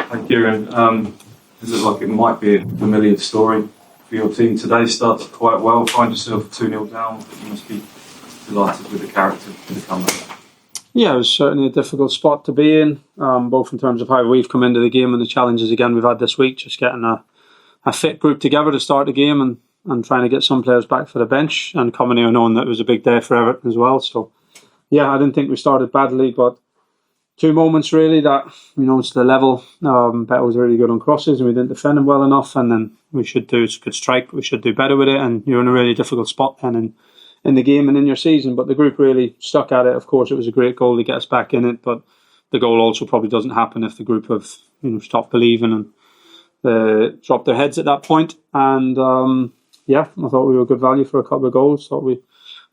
Hi Kieran, does it look like it might be a familiar story for your team today? Started quite well, find yourself 2-0 down, but you must be delighted with the character for the comeback. Yeah, it was certainly a difficult spot to be in, both in terms of how we've come into the game and the challenges again we've had this week, just getting a fit group together to start the game and trying to get some players back for the bench, and coming here knowing that it was a big day for Everton as well. So yeah, I didn't think we started badly, but two moments really that, it's the level. Beto was really good on crosses and we didn't defend him well enough, and then we should do a good strike, we should do better with it, and you're in a really difficult spot then in the game and in your season. But the group really stuck at it. Of course, it was a great goal to get us back in it, but the goal also probably doesn't happen if the group have stopped believing and dropped their heads at that point. And I thought we were good value for a couple of goals. Thought we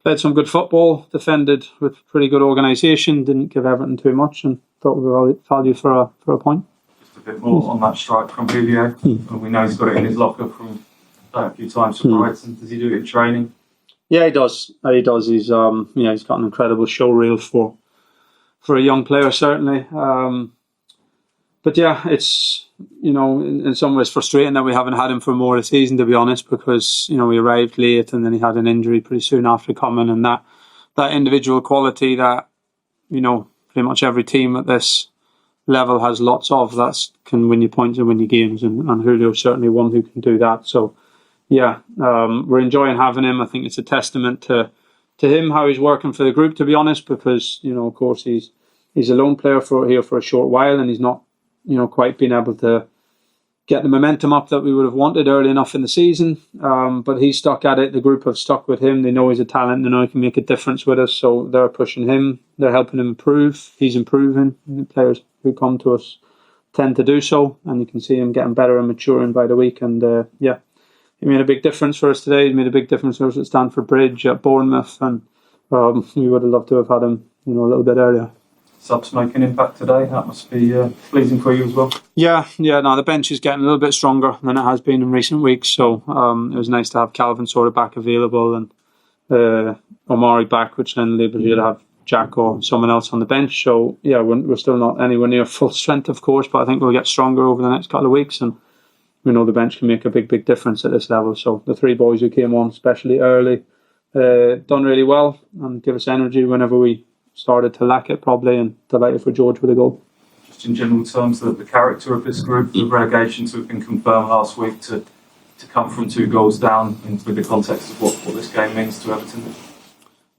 played some good football, defended with pretty good organisation, didn't give Everton too much, and thought we were value for a point. Just a bit more on that strike from Julio. We know he's got it in his locker from a few times for Brighton. Does he do it in training? Yeah, he does. He's got an incredible show reel for a young player, certainly. But yeah, it's in some ways frustrating that we haven't had him for more of the season, to be honest, because we arrived late and then he had an injury pretty soon after coming, and that individual quality that pretty much every team at this level has lots of, that can win you points and win you games, and Julio's certainly one who can do that. So yeah, we're enjoying having him. I think it's a testament to him, how he's working for the group, to be honest, because of course he's a lone player here for a short while, and he's not quite been able to get the momentum up that we would have wanted early enough in the season. But he's stuck at it. The group have stuck with him. They know he's a talent. They know he can make a difference with us. So they're pushing him. They're helping him improve. He's improving. The players who come to us tend to do so. And you can see him getting better and maturing by the week. And he made a big difference for us today. He made a big difference for us at Stamford Bridge, at Bournemouth. And we would have loved to have had him a little bit earlier. Subs make an impact today. That must be pleasing for you as well. Yeah. No, the bench is getting a little bit stronger than it has been in recent weeks. So it was nice to have Calvin sort of back available and Omari back, which then enabled you to have Jack or someone else on the bench. So yeah, we're still not anywhere near full strength, of course, but I think we'll get stronger over the next couple of weeks, and we know the bench can make a big difference at this level. So the three boys who came on, especially early, done really well and give us energy whenever we started to lack it, probably, and delighted for George with a goal. Just in general terms, the character of this group, the relegations have been confirmed last week to come from 2 goals down, with the context of what this game means to Everton.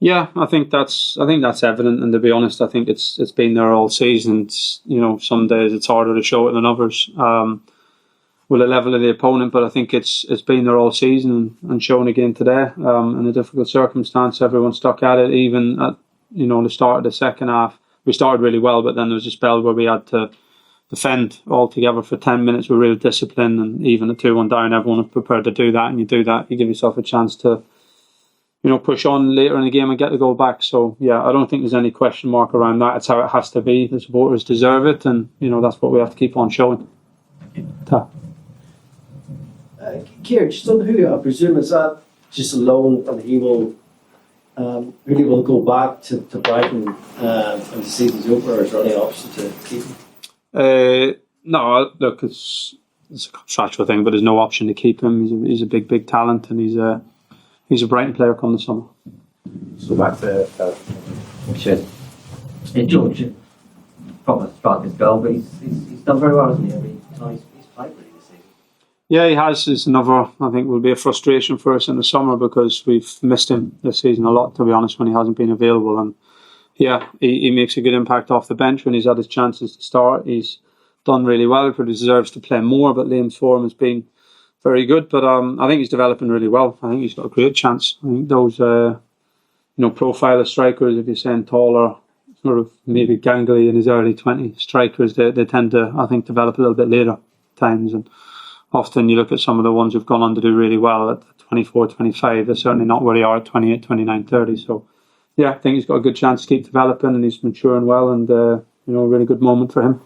Yeah, I think that's evident, and to be honest, I think it's been there all season. Some days it's harder to show it than others with the level of the opponent, but I think it's been there all season and shown again today. In a difficult circumstance, everyone stuck at it, even at the start of the second half. We started really well, but then there was a spell where we had to defend all together for 10 minutes with real discipline, and even at 2-1 down, everyone was prepared to do that, and you do that, you give yourself a chance to push on later in the game and get the goal back. So yeah, I don't think there's any question mark around that. It's how it has to be. The supporters deserve it, and that's what we have to keep on showing. Kieran, just on Julio, I presume is that just a loan, and he will really will go back to Brighton and the season's over, or is there any option to keep him? No, look, it's a contractual thing, but there's no option to keep him. He's a big talent, and he's a Brighton player come the summer. So back to George, probably struck his goal, but he's done very well, hasn't he? I mean, he's played really this season. Yeah, he has. It's another, I think, will be a frustration for us in the summer, because we've missed him this season a lot, to be honest, when he hasn't been available. And yeah, he makes a good impact off the bench when he's had his chances to start. He's done really well. He probably deserves to play more, but Liam's form has been very good. But I think he's developing really well. I think he's got a great chance. I think those profile of strikers, if you're saying taller, sort of maybe gangly in his early 20s strikers, they tend to, I think, develop a little bit later times. And often you look at some of the ones who've gone on to do really well at 24, 25, they're certainly not where they are at 28, 29, 30. So yeah, I think he's got a good chance to keep developing, and he's maturing well, and a really good moment for him.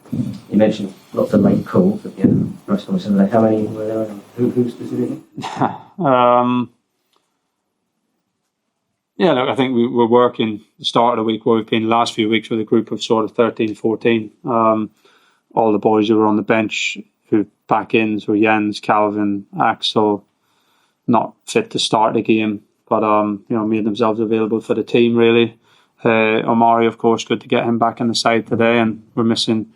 You mentioned lots of late calls at the end of most of them. How many were there? Who specifically? Yeah, look, I think we're working the start of the week where we've been the last few weeks with a group of sort of 13, 14. all the boys who were on the bench who back in, so Jens, Calvin, Axel, not fit to start the game, but made themselves available for the team really. Omari, of course, good to get him back in the side today, and we're missing,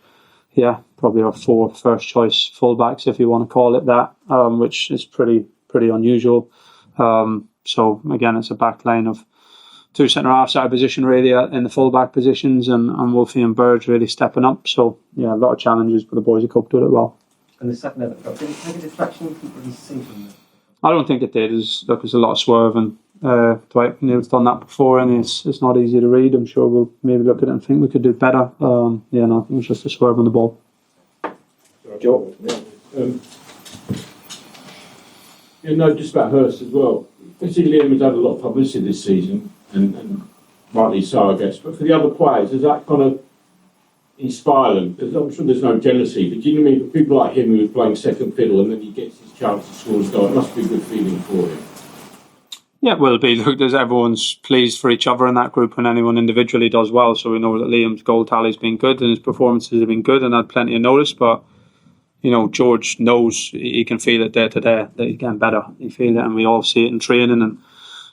probably our 4 first choice fullbacks, if you want to call it that, which is pretty unusual. So again, it's a back line of 2 centre halves out of position really in the fullback positions, and Wolfie and Burge really stepping up. So a lot of challenges, but the boys have coped with it well. And the second Everton goal, did it take a distraction? You couldn't really see from the... I don't think it did. There's a lot of swerve, and Dwight McNeil's done that before, and it's not easy to read. I'm sure we'll maybe look at it and think we could do better. I think it was just a swerve on the ball. Joe? Just about Hirst as well. Obviously, Liam has had a lot of publicity this season, and rightly so, I guess. But for the other players, does that kind of inspire them? Because I'm sure there's no jealousy, but do you know what I mean? For people like him who was playing second fiddle and then he gets his chance to score his goal, it must be a good feeling for him. Yeah, it will be. Look, everyone's pleased for each other in that group when anyone individually does well. So we know that Liam's goal tally's been good and his performances have been good and had plenty of notice. But George knows, he can feel it day to day that he's getting better. He feels it, and we all see it in training. And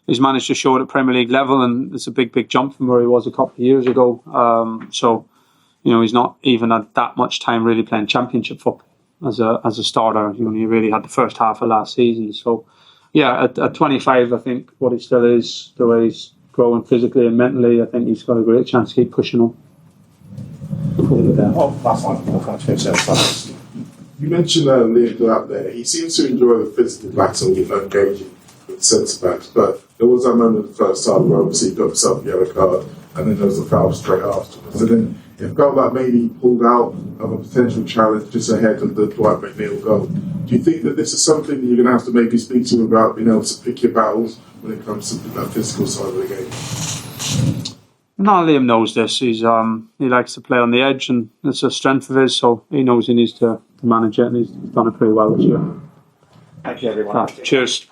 he's managed to show it at Premier League level, and it's a big jump from where he was a couple of years ago. He's not even had that much time really playing Championship football as a starter. He only really had the first half of last season. So, at 25, I think what he still is, the way he's growing physically and mentally, I think he's got a great chance to keep pushing on. Last one. You mentioned Liam Delap there. He seems to enjoy the physical battle with engaging with centre backs, but there was that moment in the first half where obviously he got himself a yellow card, and then there was a foul straight afterwards. And then it felt like maybe he pulled out of a potential challenge just ahead of the Dwight McNeil goal. Do you think that this is something that you're going to have to maybe speak to him about, being able to pick your battles when it comes to that physical side of the game? No, Liam knows this. He likes to play on the edge, and it's a strength of his, so he knows he needs to manage it, and he's done it pretty well this year. Thank you, everyone. Cheers.